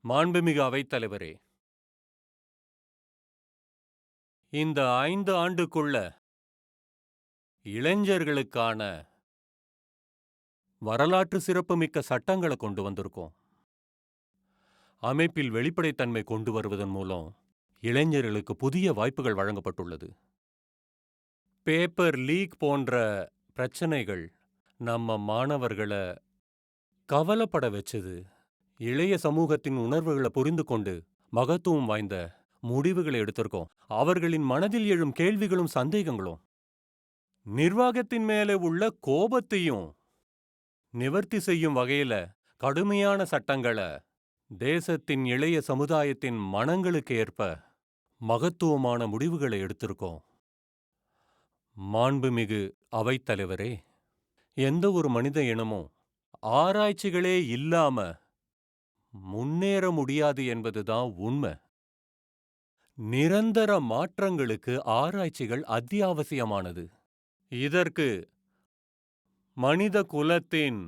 மாண்புமிகு அவைத்தலைவரே, இந்த 5 ஆண்டுக்குள்ள இளைஞர்களுக்கான வரலாற்று சிறப்புமிக்க சட்டங்கள கொண்டு வந்திருக்கோம். அமைப்பில் வெளிப்படைத்தன்மை கொண்டு வருவதன் மூலம் இளைஞர்களுக்கு புதிய வாய்ப்புகள் வழங்கப்பட்டுள்ளது. பேப்பர் லீக் போன்ற பிரச்சனைகள் நம்ம மாணவர்கள கவலைப்பட வச்சது. இளைய சமூகத்தின் உணர்வுகள புரிந்து கொண்டு மகத்துவம் வாய்ந்த முடிவுகளை எடுத்திருக்கோம். அவர்களின் மனதில் எழும் கேள்விகளும் சந்தேகங்களும் நிர்வாகத்தின் மேலே உள்ள கோபத்தையும் நிவர்த்தி செய்யும் வகையில கடுமையான சட்டங்கள தேசத்தின் இளைய சமுதாயத்தின் மனங்களுக்கு ஏற்ப மகத்துவமான முடிவுகளை எடுத்திருக்கோம். மாண்புமிகு அவைத்தலைவரே, எந்த ஒரு மனித இனமும் ஆராய்ச்சிகளே இல்லாம முன்னேற முடியாது என்பதுதான் உண்மை. நிரந்தர மாற்றங்களுக்கு ஆராய்ச்சிகள் அத்தியாவசியமானது. இதற்கு மனித குலத்தின்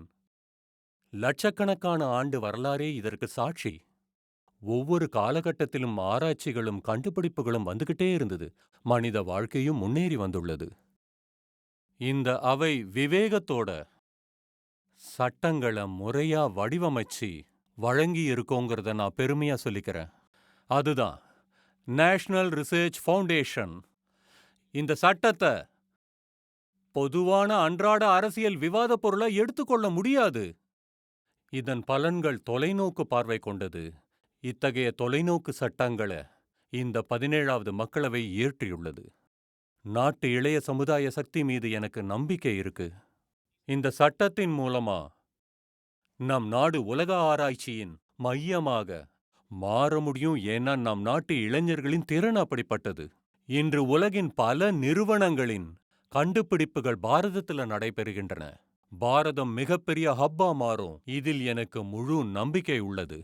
லட்சக்கணக்கான ஆண்டு வரலாறே இதற்கு சாட்சி. ஒவ்வொரு காலகட்டத்திலும் ஆராய்ச்சிகளும் கண்டுபிடிப்புகளும் வந்துகிட்டே இருந்தது. மனித வாழ்க்கையும் முன்னேறி வந்துள்ளது. இந்த அவை விவேகத்தோட சட்டங்கள முறையா வடிவமைச்சு வழங்கி இருக்கோங்கிறத நான் பெருமையா சொல்லிக்கிறேன். அதுதான் நேஷனல் ரிசர்ச் ஃபவுண்டேஷன். இந்த சட்டத்த பொதுவான அன்றாட அரசியல் விவாத பொருளா எடுத்துக்கொள்ள முடியாது. இதன் பலன்கள் தொலைநோக்கு பார்வை கொண்டது. இத்தகைய தொலைநோக்கு சட்டங்கள இந்த 17வது மக்களவை இயற்றியுள்ளது. நாட்டு இளைய சமுதாய சக்தி மீது எனக்கு நம்பிக்கை இருக்கு. இந்த சட்டத்தின் மூலமா நம் நாடு உலக ஆராய்ச்சியின் மையமாக மாற முடியும். ஏன்னா நம் நாட்டு இளைஞர்களின் திறன் அப்படிப்பட்டது. இன்று உலகின் பல நிறுவனங்களின் கண்டுபிடிப்புகள் பாரதத்தில் நடைபெறுகின்றன. பாரதம் மிகப்பெரிய ஹப்பா மாறும். இதில் எனக்கு முழு நம்பிக்கை உள்ளது.